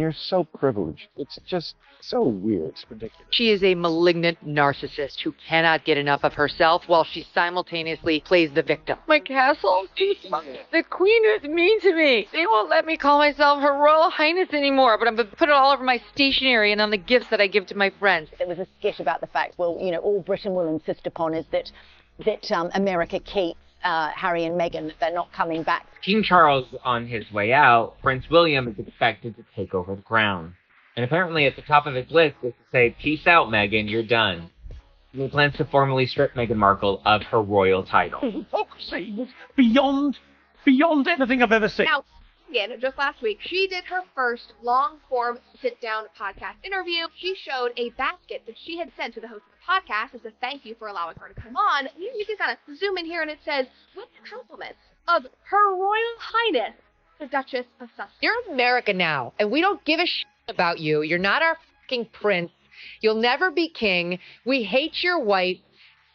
You're so privileged. It's just so weird. It's ridiculous. She is a malignant narcissist who cannot get enough of herself while she simultaneously plays the victim. My castle? The queen is mean to me. They won't let me call myself Her Royal Highness anymore, but I'm going to put it all over my stationery and on the gifts that I give to my friends. There was a skit about the fact, well, you know, all Britain will insist upon is that America keeps Harry and Meghan, that they're not coming back. King Charles on his way out, Prince William is expected to take over the crown. And apparently at the top of his list is to say, peace out, Meghan, you're done. He plans to formally strip Meghan Markle of her royal title. The hypocrisy was beyond anything I've ever seen. Now, again, just last week, she did her first long-form sit-down podcast interview. She showed a basket that she had sent to the host of the podcast as a thank you for allowing her to come on. You can kind of zoom in here, and it says, with compliments of Her Royal Highness, the Duchess of Sussex. You're in America now, and we don't give a shit about you. You're not our fucking prince. You'll never be king. We hate your wife.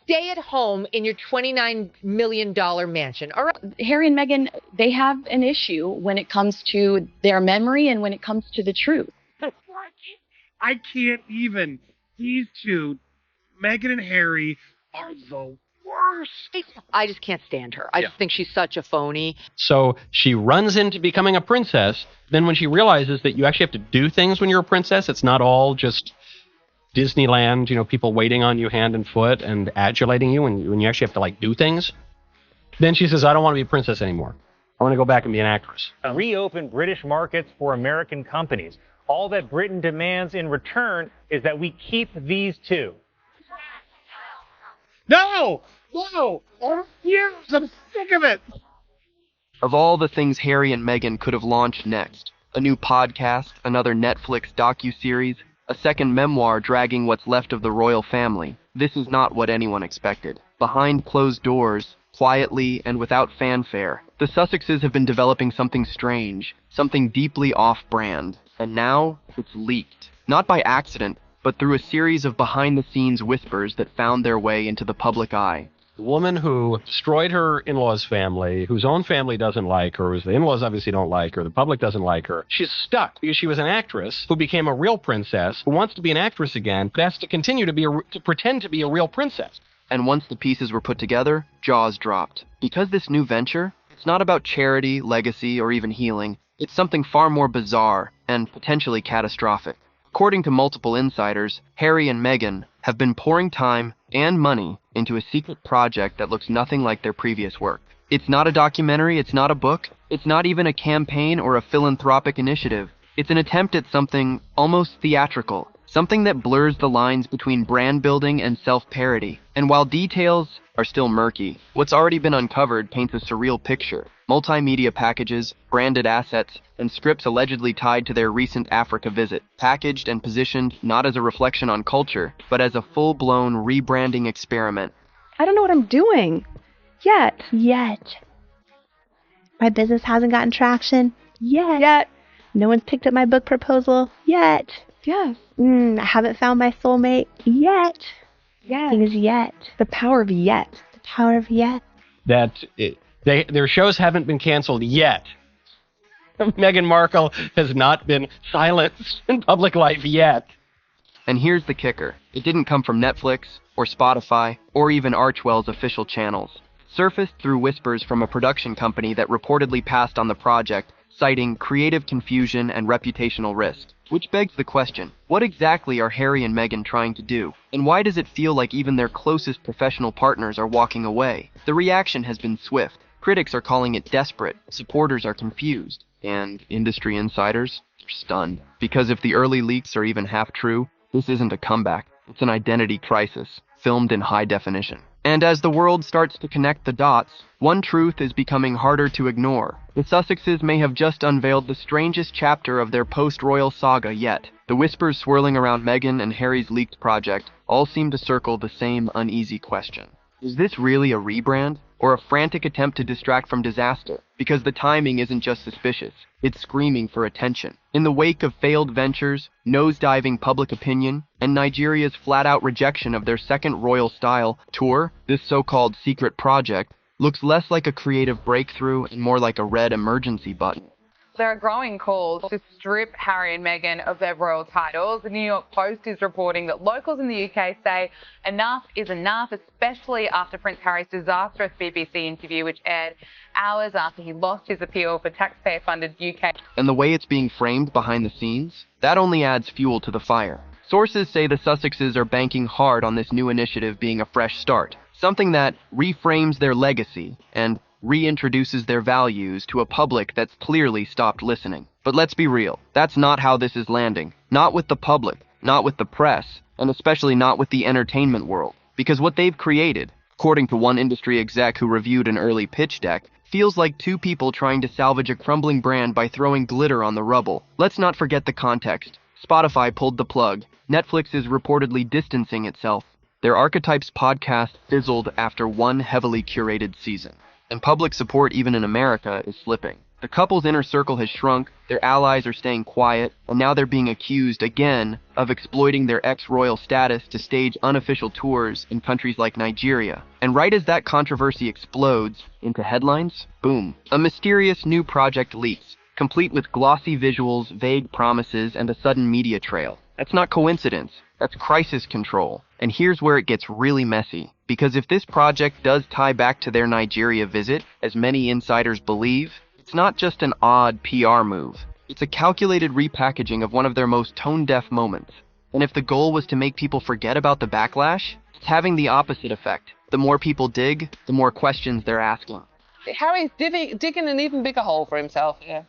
Stay at home in your $29 million mansion. All right. Harry and Meghan, they have an issue when it comes to their memory and when it comes to the truth. I can't even. These two, Meghan and Harry, are the worst. I just can't stand her. I just think she's such a phony. So she runs into becoming a princess. Then when she realizes that you actually have to do things when you're a princess, it's not all just Disneyland, you know, people waiting on you hand and foot and adulating you when you actually have to, like, do things. Then she says, I don't want to be a princess anymore. I want to go back and be an actress. Reopen British markets for American companies. All that Britain demands in return is that we keep these two. No! No! I refuse! I'm sick of it! Of all the things Harry and Meghan could have launched next, a new podcast, another Netflix docu-series, a second memoir dragging what's left of the royal family, this is not what anyone expected. Behind closed doors, quietly and without fanfare, the Sussexes have been developing something strange, something deeply off-brand, and now it's leaked. Not by accident, but through a series of behind-the-scenes whispers that found their way into the public eye. The woman who destroyed her in-laws' family, whose own family doesn't like her, whose the in-laws obviously don't like her, the public doesn't like her, she's stuck because she was an actress who became a real princess, who wants to be an actress again, but has to continue to pretend to be a real princess. And once the pieces were put together, jaws dropped. Because this new venture, it's not about charity, legacy, or even healing. It's something far more bizarre and potentially catastrophic. According to multiple insiders, Harry and Meghan have been pouring time and money into a secret project that looks nothing like their previous work. It's not a documentary, it's not a book, it's not even a campaign or a philanthropic initiative. It's an attempt at something almost theatrical, something that blurs the lines between brand building and self-parody. And while details are still murky, what's already been uncovered paints a surreal picture. Multimedia packages, branded assets, and scripts allegedly tied to their recent Africa visit, packaged and positioned not as a reflection on culture, but as a full-blown rebranding experiment. I don't know what I'm doing. Yet. My business hasn't gotten traction. Yet. No one's picked up my book proposal. Yet. Yes. I haven't found my soulmate. Yet. Yes. Thing is yet. The power of yet. The power of yet. Their shows haven't been canceled yet. Meghan Markle has not been silenced in public life yet. And here's the kicker. It didn't come from Netflix, or Spotify, or even Archwell's official channels. It surfaced through whispers from a production company that reportedly passed on the project, citing creative confusion and reputational risk. Which begs the question, what exactly are Harry and Meghan trying to do? And why does it feel like even their closest professional partners are walking away? The reaction has been swift. Critics are calling it desperate, supporters are confused, and industry insiders are stunned. Because if the early leaks are even half true, this isn't a comeback, it's an identity crisis, filmed in high definition. And as the world starts to connect the dots, one truth is becoming harder to ignore. The Sussexes may have just unveiled the strangest chapter of their post-royal saga yet. The whispers swirling around Meghan and Harry's leaked project all seem to circle the same uneasy question. Is this really a rebrand, or a frantic attempt to distract from disaster? Because the timing isn't just suspicious, it's screaming for attention. In the wake of failed ventures, nosediving public opinion, and Nigeria's flat-out rejection of their second royal-style tour, this so-called secret project looks less like a creative breakthrough and more like a red emergency button. There are growing calls to strip Harry and Meghan of their royal titles. The New York Post is reporting that locals in the UK say enough is enough, especially after Prince Harry's disastrous BBC interview, which aired hours after he lost his appeal for taxpayer-funded UK. And the way it's being framed behind the scenes, that only adds fuel to the fire. Sources say the Sussexes are banking hard on this new initiative being a fresh start, something that reframes their legacy and reintroduces their values to a public that's clearly stopped listening. But let's be real, that's not how this is landing. Not with the public, not with the press, and especially not with the entertainment world. Because what they've created, according to one industry exec who reviewed an early pitch deck, feels like two people trying to salvage a crumbling brand by throwing glitter on the rubble. Let's not forget the context. Spotify pulled the plug. Netflix is reportedly distancing itself. Their Archetypes podcast fizzled after one heavily curated season. And public support, even in America, is slipping. The couple's inner circle has shrunk, their allies are staying quiet, and now they're being accused again of exploiting their ex-royal status to stage unofficial tours in countries like Nigeria. And right as that controversy explodes into headlines, boom, a mysterious new project leaks, complete with glossy visuals, vague promises, and a sudden media trail. That's not coincidence. That's crisis control. And here's where it gets really messy. Because if this project does tie back to their Nigeria visit, as many insiders believe, it's not just an odd PR move. It's a calculated repackaging of one of their most tone-deaf moments. And if the goal was to make people forget about the backlash, it's having the opposite effect. The more people dig, the more questions they're asking. Harry's digging an even bigger hole for himself here.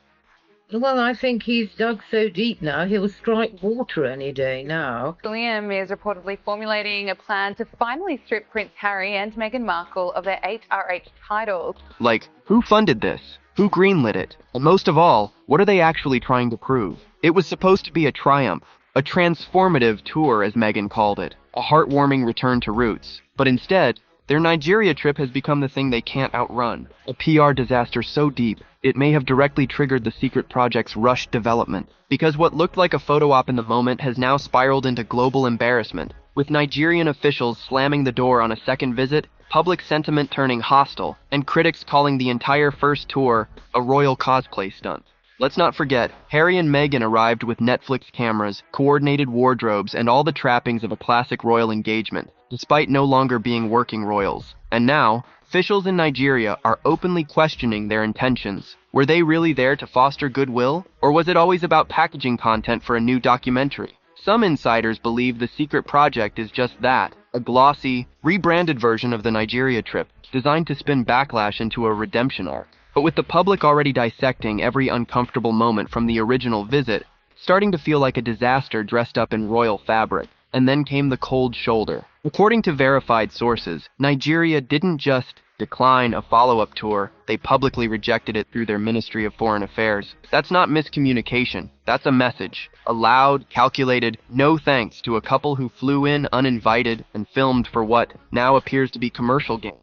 Well, I think he's dug so deep now, he'll strike water any day now. William is reportedly formulating a plan to finally strip Prince Harry and Meghan Markle of their HRH titles. Like, who funded this? Who greenlit it? And most of all, what are they actually trying to prove? It was supposed to be a triumph, a transformative tour as Meghan called it, a heartwarming return to roots. But instead, their Nigeria trip has become the thing they can't outrun. A PR disaster so deep, it may have directly triggered the secret project's rushed development. Because what looked like a photo op in the moment has now spiraled into global embarrassment, with Nigerian officials slamming the door on a second visit, public sentiment turning hostile, and critics calling the entire first tour a royal cosplay stunt. Let's not forget, Harry and Meghan arrived with Netflix cameras, coordinated wardrobes, and all the trappings of a classic royal engagement, despite no longer being working royals. And now, officials in Nigeria are openly questioning their intentions. Were they really there to foster goodwill, or was it always about packaging content for a new documentary? Some insiders believe the secret project is just that, a glossy, rebranded version of the Nigeria trip, designed to spin backlash into a redemption arc. But with the public already dissecting every uncomfortable moment from the original visit, it's starting to feel like a disaster dressed up in royal fabric. And then came the cold shoulder. According to verified sources, Nigeria didn't just decline a follow-up tour, they publicly rejected it through their Ministry of Foreign Affairs. That's not miscommunication, that's a message. A loud, calculated no thanks to a couple who flew in uninvited and filmed for what now appears to be commercial gain.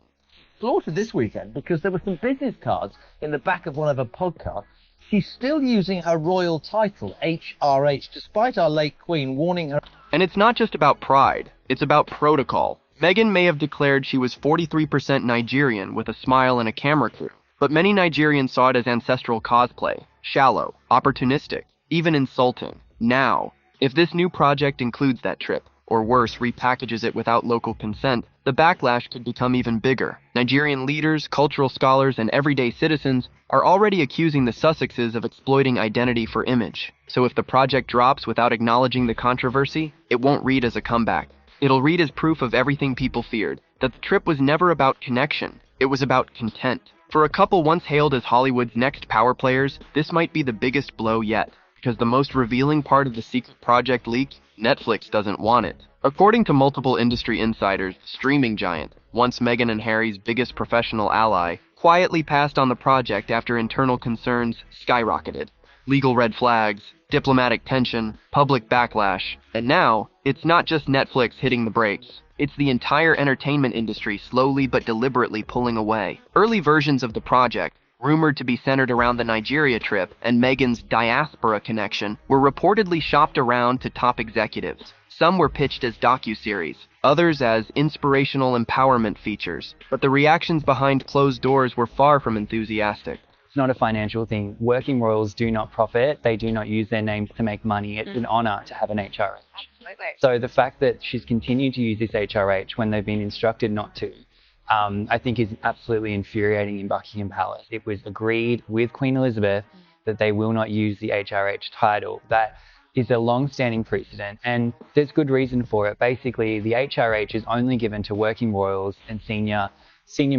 Slaughtered this weekend because there were some business cards in the back of one of her podcasts. She's still using her royal title, HRH, despite our late Queen warning her. And it's not just about pride, it's about protocol. Meghan may have declared she was 43% Nigerian with a smile and a camera crew, but many Nigerians saw it as ancestral cosplay, shallow, opportunistic, even insulting. Now, if this new project includes that trip, or worse, repackages it without local consent, the backlash could become even bigger. Nigerian leaders, cultural scholars, and everyday citizens are already accusing the Sussexes of exploiting identity for image. So if the project drops without acknowledging the controversy, it won't read as a comeback. It'll read as proof of everything people feared, that the trip was never about connection, it was about content. For a couple once hailed as Hollywood's next power players, this might be the biggest blow yet, because the most revealing part of the secret project leak, Netflix doesn't want it. According to multiple industry insiders, the streaming giant, once Meghan and Harry's biggest professional ally, quietly passed on the project after internal concerns skyrocketed. Legal red flags, diplomatic tension, public backlash, and now, it's not just Netflix hitting the brakes. It's the entire entertainment industry slowly but deliberately pulling away. Early versions of the project, rumored to be centered around the Nigeria trip and Meghan's diaspora connection, were reportedly shopped around to top executives. Some were pitched as docu-series, others as inspirational empowerment features, but the reactions behind closed doors were far from enthusiastic. It's not a financial thing. Working royals do not profit. They do not use their names to make money. It's an honor to have an HRH. Absolutely. So the fact that she's continued to use this HRH when they've been instructed not to, I think is absolutely infuriating in Buckingham Palace. It was agreed with Queen Elizabeth that they will not use the HRH title. That is a long-standing precedent, and there's good reason for it. Basically, the HRH is only given to working royals and senior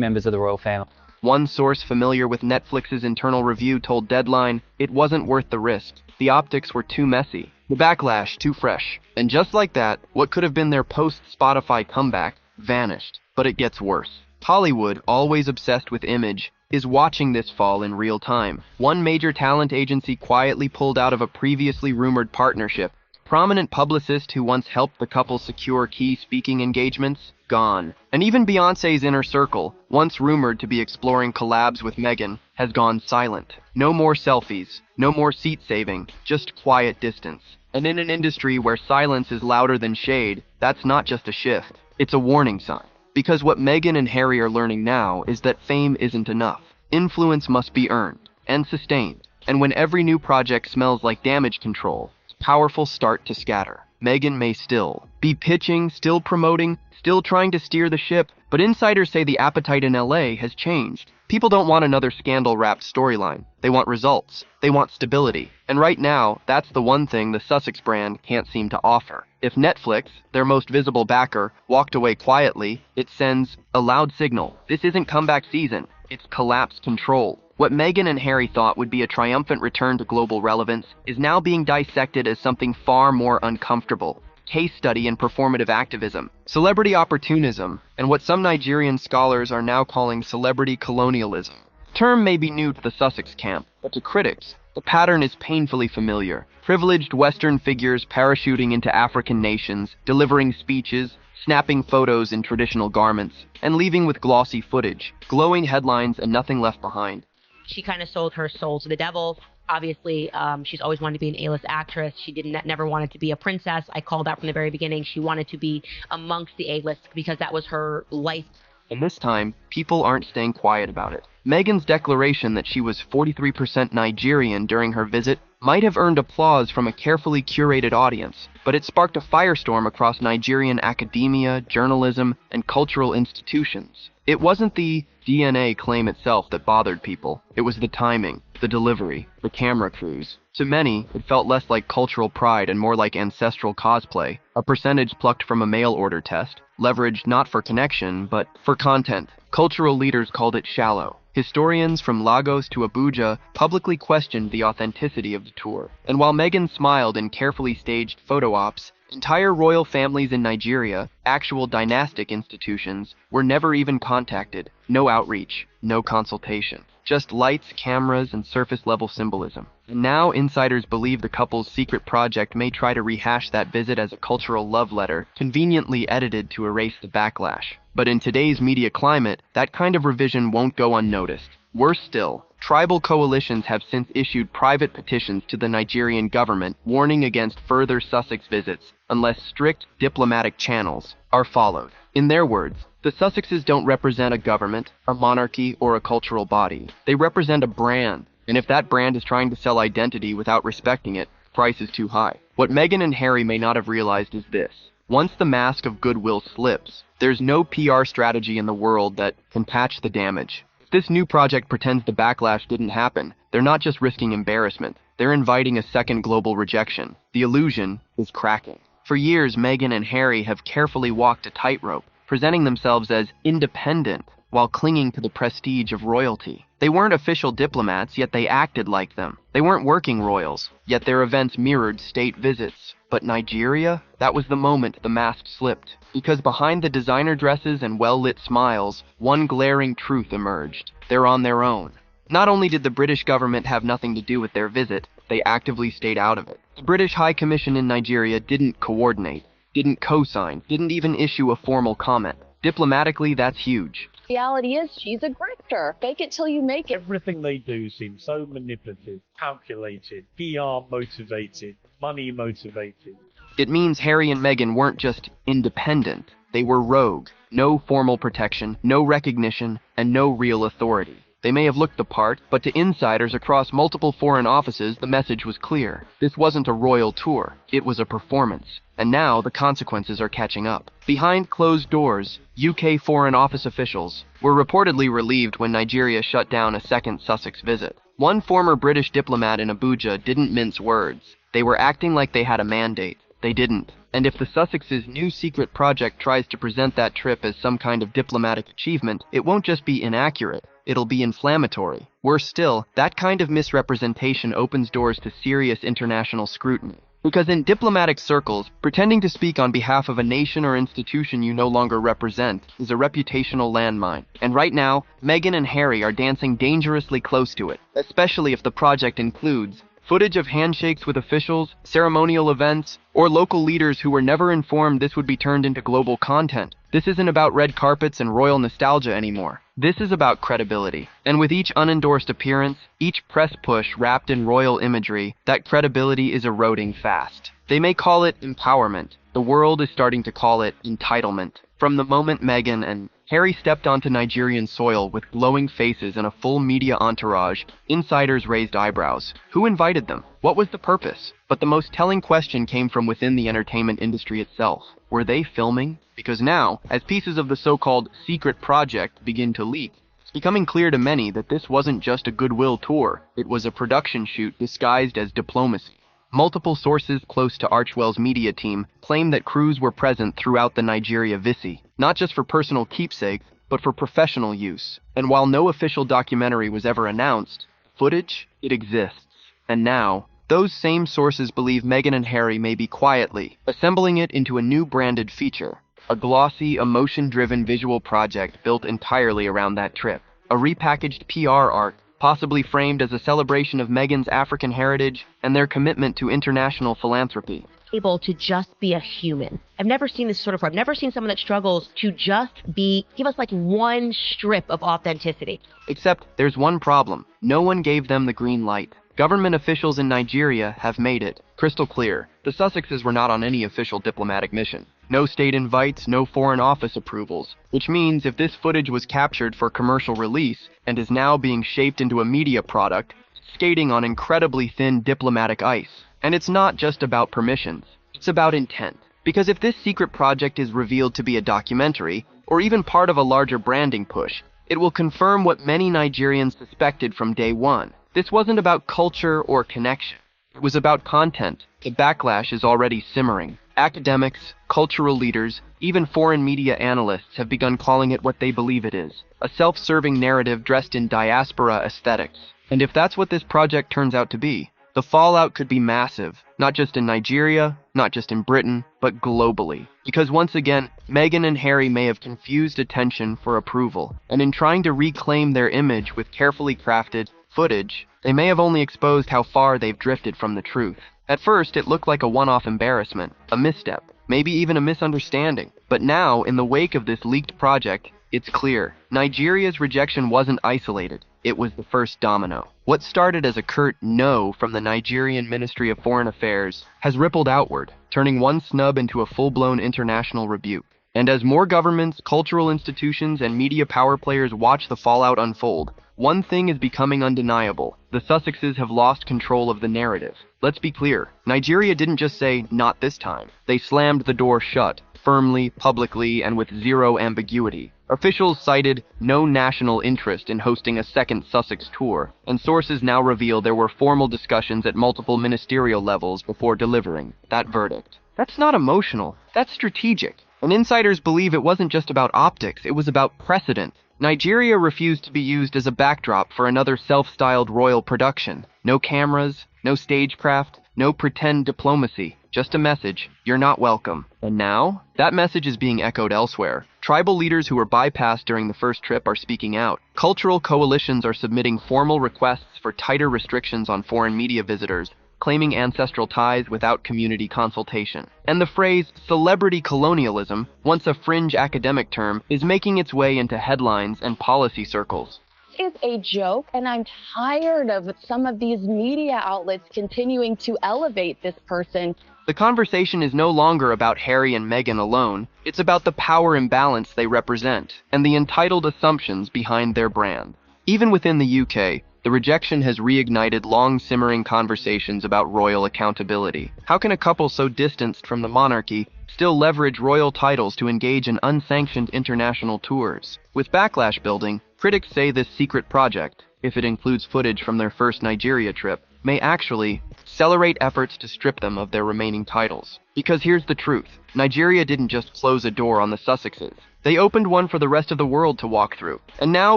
members of the royal family. One source familiar with Netflix's internal review told Deadline it wasn't worth the risk. The optics were too messy, the backlash too fresh. And just like that, what could have been their post-Spotify comeback vanished. But it gets worse. Hollywood, always obsessed with image, is watching this fall in real time. One major talent agency quietly pulled out of a previously rumored partnership. Prominent publicist who once helped the couple secure key speaking engagements, gone. And even Beyoncé's inner circle, once rumored to be exploring collabs with Meghan, has gone silent. No more selfies, no more seat saving, just quiet distance. And in an industry where silence is louder than shade, that's not just a shift, it's a warning sign. Because what Meghan and Harry are learning now is that fame isn't enough. Influence must be earned and sustained. And when every new project smells like damage control, powerful start to scatter. Meghan may still be pitching, still promoting, still trying to steer the ship, but insiders say the appetite in LA has changed. People don't want another scandal-wrapped storyline. They want results. They want stability. And right now, that's the one thing the Sussex brand can't seem to offer. If Netflix, their most visible backer, walked away quietly, it sends a loud signal. This isn't comeback season. It's collapse control. What Meghan and Harry thought would be a triumphant return to global relevance is now being dissected as something far more uncomfortable. Case study in performative activism, celebrity opportunism, and what some Nigerian scholars are now calling celebrity colonialism. The term may be new to the Sussex camp, but to critics, the pattern is painfully familiar. Privileged Western figures parachuting into African nations, delivering speeches, snapping photos in traditional garments, and leaving with glossy footage, glowing headlines, and nothing left behind. She kind of sold her soul to the devil. Obviously, she's always wanted to be an A-list actress. She never wanted to be a princess. I called that from the very beginning. She wanted to be amongst the A-list because that was her life. And this time, people aren't staying quiet about it. Meghan's declaration that she was 43% Nigerian during her visit might have earned applause from a carefully curated audience, but it sparked a firestorm across Nigerian academia, journalism, and cultural institutions. It wasn't the DNA claim itself that bothered people. It was the timing, the delivery, the camera crews. To many, it felt less like cultural pride and more like ancestral cosplay, a percentage plucked from a mail order test, leveraged not for connection, but for content. Cultural leaders called it shallow. Historians from Lagos to Abuja publicly questioned the authenticity of the tour. And while Meghan smiled in carefully staged photo ops, entire royal families in Nigeria, actual dynastic institutions, were never even contacted. No outreach, no consultation. Just lights, cameras, and surface-level symbolism. And now insiders believe the couple's secret project may try to rehash that visit as a cultural love letter, conveniently edited to erase the backlash. But in today's media climate, that kind of revision won't go unnoticed. Worse still, tribal coalitions have since issued private petitions to the Nigerian government warning against further Sussex visits unless strict diplomatic channels are followed. In their words, the Sussexes don't represent a government, a monarchy, or a cultural body. They represent a brand, and if that brand is trying to sell identity without respecting it, the price is too high. What Meghan and Harry may not have realized is this. Once the mask of goodwill slips, there's no PR strategy in the world that can patch the damage. If this new project pretends the backlash didn't happen, they're not just risking embarrassment. They're inviting a second global rejection. The illusion is cracking. For years, Meghan and Harry have carefully walked a tightrope, presenting themselves as independent while clinging to the prestige of royalty. They weren't official diplomats, yet they acted like them. They weren't working royals, yet their events mirrored state visits. But Nigeria? That was the moment the mask slipped. Because behind the designer dresses and well-lit smiles, one glaring truth emerged. They're on their own. Not only did the British government have nothing to do with their visit, they actively stayed out of it. The British High Commission in Nigeria didn't coordinate, didn't co-sign, didn't even issue a formal comment. Diplomatically, that's huge. Reality is she's a grifter. Fake it till you make it. Everything they do seems so manipulative, calculated, PR motivated, money motivated. It means Harry and Meghan weren't just independent, they were rogue. No formal protection, no recognition, and no real authority. They may have looked the part, but to insiders across multiple foreign offices, the message was clear. This wasn't a royal tour. It was a performance. And now the consequences are catching up. Behind closed doors, UK Foreign Office officials were reportedly relieved when Nigeria shut down a second Sussex visit. One former British diplomat in Abuja didn't mince words. They were acting like they had a mandate. They didn't. And if the Sussex's new secret project tries to present that trip as some kind of diplomatic achievement, it won't just be inaccurate. It'll be inflammatory. Worse still, that kind of misrepresentation opens doors to serious international scrutiny. Because in diplomatic circles, pretending to speak on behalf of a nation or institution you no longer represent is a reputational landmine. And right now, Meghan and Harry are dancing dangerously close to it, especially if the project includes footage of handshakes with officials, ceremonial events, or local leaders who were never informed this would be turned into global content. This isn't about red carpets and royal nostalgia anymore. This is about credibility. And with each unendorsed appearance, each press push wrapped in royal imagery, that credibility is eroding fast. They may call it empowerment. The world is starting to call it entitlement. From the moment Meghan and Harry stepped onto Nigerian soil with glowing faces and a full media entourage, insiders raised eyebrows. Who invited them? What was the purpose? But the most telling question came from within the entertainment industry itself. Were they filming? Because now, as pieces of the so-called secret project begin to leak, it's becoming clear to many that this wasn't just a goodwill tour. It was a production shoot disguised as diplomacy. Multiple sources close to Archwell's media team claim that crews were present throughout the Nigeria visit, not just for personal keepsakes, but for professional use. And while no official documentary was ever announced, footage, it exists. And now, those same sources believe Meghan and Harry may be quietly assembling it into a new branded feature, a glossy, emotion-driven visual project built entirely around that trip. A repackaged PR arc, possibly framed as a celebration of Meghan's African heritage and their commitment to international philanthropy. Able to just be a human. I've never seen this sort of. I've never seen someone that struggles to just give us like one strip of authenticity. Except there's one problem. No one gave them the green light. Government officials in Nigeria have made it crystal clear. The Sussexes were not on any official diplomatic mission. No state invites, no foreign office approvals. Which means if this footage was captured for commercial release and is now being shaped into a media product, skating on incredibly thin diplomatic ice. And it's not just about permissions. It's about intent. Because if this secret project is revealed to be a documentary, or even part of a larger branding push, it will confirm what many Nigerians suspected from day one. This wasn't about culture or connection. It was about content. The backlash is already simmering. Academics, cultural leaders, even foreign media analysts have begun calling it what they believe it is, a self-serving narrative dressed in diaspora aesthetics. And if that's what this project turns out to be, the fallout could be massive, not just in Nigeria, not just in Britain, but globally. Because once again, Meghan and Harry may have confused attention for approval, and in trying to reclaim their image with carefully crafted footage, they may have only exposed how far they've drifted from the truth. At first, it looked like a one-off embarrassment, a misstep, maybe even a misunderstanding. But now, in the wake of this leaked project, it's clear. Nigeria's rejection wasn't isolated. It was the first domino. What started as a curt no from the Nigerian Ministry of Foreign Affairs has rippled outward, turning one snub into a full-blown international rebuke. And as more governments, cultural institutions, and media power players watch the fallout unfold, one thing is becoming undeniable. The Sussexes have lost control of the narrative. Let's be clear. Nigeria didn't just say, not this time. They slammed the door shut, firmly, publicly, and with zero ambiguity. Officials cited no national interest in hosting a second Sussex tour, and sources now reveal there were formal discussions at multiple ministerial levels before delivering that verdict. That's not emotional. That's strategic. And insiders believe it wasn't just about optics, it was about precedent. Nigeria refused to be used as a backdrop for another self-styled royal production. No cameras, no stagecraft, no pretend diplomacy. Just a message, you're not welcome. And now, that message is being echoed elsewhere. Tribal leaders who were bypassed during the first trip are speaking out. Cultural coalitions are submitting formal requests for tighter restrictions on foreign media visitors, claiming ancestral ties without community consultation. And the phrase celebrity colonialism, once a fringe academic term, is making its way into headlines and policy circles. Is a joke, and I'm tired of some of these media outlets continuing to elevate this person. The conversation is no longer about Harry and Meghan alone. It's about the power imbalance they represent and the entitled assumptions behind their brand. Even within the UK, the rejection has reignited long-simmering conversations about royal accountability. How can a couple so distanced from the monarchy still leverage royal titles to engage in unsanctioned international tours? With backlash building, critics say this secret project, if it includes footage from their first Nigeria trip, may actually accelerate efforts to strip them of their remaining titles. Because here's the truth, Nigeria didn't just close a door on the Sussexes. They opened one for the rest of the world to walk through. And now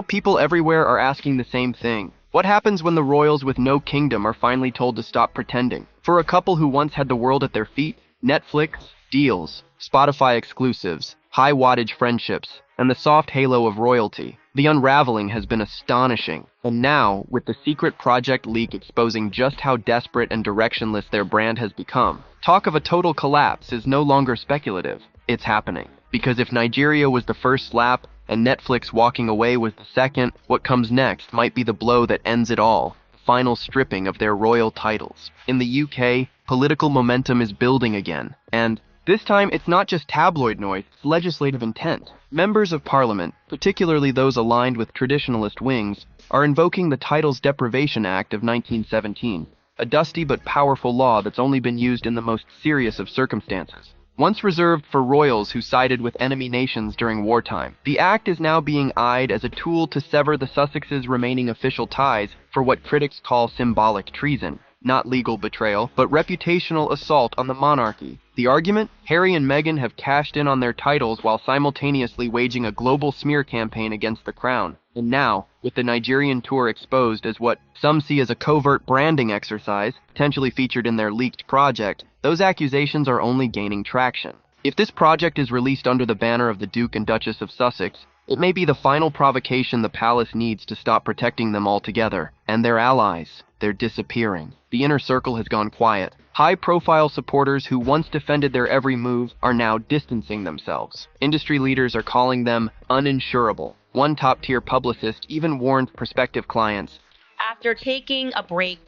people everywhere are asking the same thing. What happens when the royals with no kingdom are finally told to stop pretending? For a couple who once had the world at their feet, Netflix, deals, Spotify exclusives, high wattage friendships, and the soft halo of royalty, the unraveling has been astonishing. And now, with the secret project leak exposing just how desperate and directionless their brand has become, talk of a total collapse is no longer speculative. It's happening. Because if Nigeria was the first slap, and Netflix walking away was the second, what comes next might be the blow that ends it all, the final stripping of their royal titles. In the UK, political momentum is building again, and this time it's not just tabloid noise, it's legislative intent. Members of Parliament, particularly those aligned with traditionalist wings, are invoking the Titles Deprivation Act of 1917, a dusty but powerful law that's only been used in the most serious of circumstances. Once reserved for royals who sided with enemy nations during wartime, the act is now being eyed as a tool to sever the Sussexes' remaining official ties for what critics call symbolic treason. Not legal betrayal, but reputational assault on the monarchy. The argument? Harry and Meghan have cashed in on their titles while simultaneously waging a global smear campaign against the crown. And now, with the Nigerian tour exposed as what some see as a covert branding exercise, potentially featured in their leaked project, those accusations are only gaining traction. If this project is released under the banner of the Duke and Duchess of Sussex, it may be the final provocation the palace needs to stop protecting them altogether. And their allies, they're disappearing. The inner circle has gone quiet. High-profile supporters who once defended their every move are now distancing themselves. Industry leaders are calling them uninsurable. One top-tier publicist even warned prospective clients, After taking a break,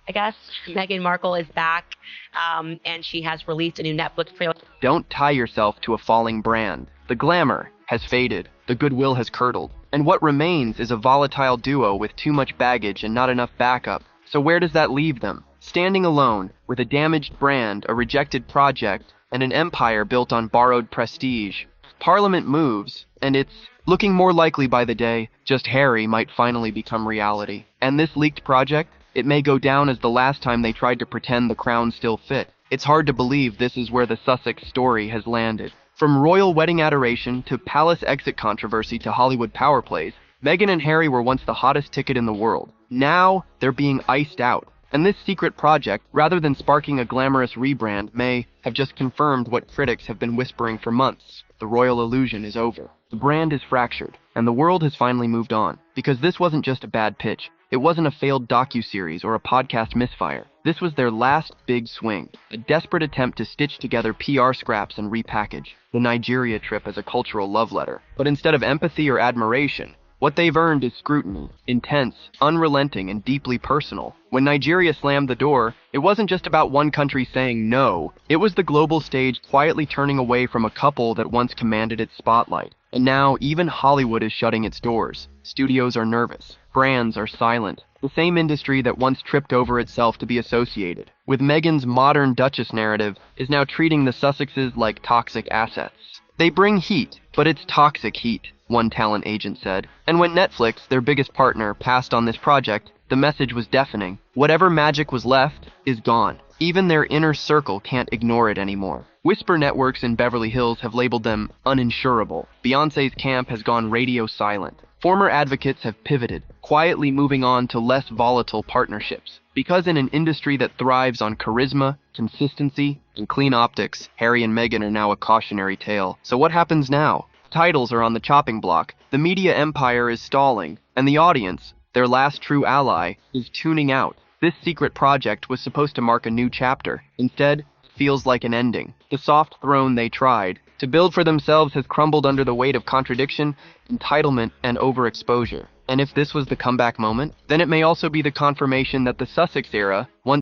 I guess, Meghan Markle is back, and she has released a new Netflix trailer. don't tie yourself to a falling brand. The glamour has faded, the goodwill has curdled, and what remains is a volatile duo with too much baggage and not enough backup. So where does that leave them? Standing alone, with a damaged brand, a rejected project, and an empire built on borrowed prestige. Parliament moves, and it's looking more likely by the day, just Harry might finally become reality. And this leaked project? It may go down as the last time they tried to pretend the crown still fit. It's hard to believe this is where the Sussex story has landed. From royal wedding adoration to palace exit controversy to Hollywood power plays, Meghan and Harry were once the hottest ticket in the world. Now, they're being iced out. And this secret project, rather than sparking a glamorous rebrand, may have just confirmed what critics have been whispering for months. The royal illusion is over. The brand is fractured, and the world has finally moved on. Because this wasn't just a bad pitch. It wasn't a failed docu-series or a podcast misfire. This was their last big swing, a desperate attempt to stitch together PR scraps and repackage the Nigeria trip as a cultural love letter. But instead of empathy or admiration, what they've earned is scrutiny, intense, unrelenting, and deeply personal. When Nigeria slammed the door, it wasn't just about one country saying no. It was the global stage quietly turning away from a couple that once commanded its spotlight. And now, even Hollywood is shutting its doors. Studios are nervous. Brands are silent. The same industry that once tripped over itself to be associated with Meghan's modern Duchess narrative is now treating the Sussexes like toxic assets. They bring heat, but it's toxic heat, one talent agent said. And when Netflix, their biggest partner, passed on this project, the message was deafening. Whatever magic was left is gone. Even their inner circle can't ignore it anymore. Whisper networks in Beverly Hills have labeled them uninsurable. Beyoncé's camp has gone radio silent. Former advocates have pivoted, quietly moving on to less volatile partnerships. Because in an industry that thrives on charisma, consistency, and clean optics, Harry and Meghan are now a cautionary tale. So what happens now? Titles are on the chopping block, the media empire is stalling, and the audience, their last true ally, is tuning out. This secret project was supposed to mark a new chapter. Instead, it feels like an ending. The soft throne they tried to build for themselves has crumbled under the weight of contradiction, entitlement, and overexposure. And if this was the comeback moment, then it may also be the confirmation that the Sussex era, once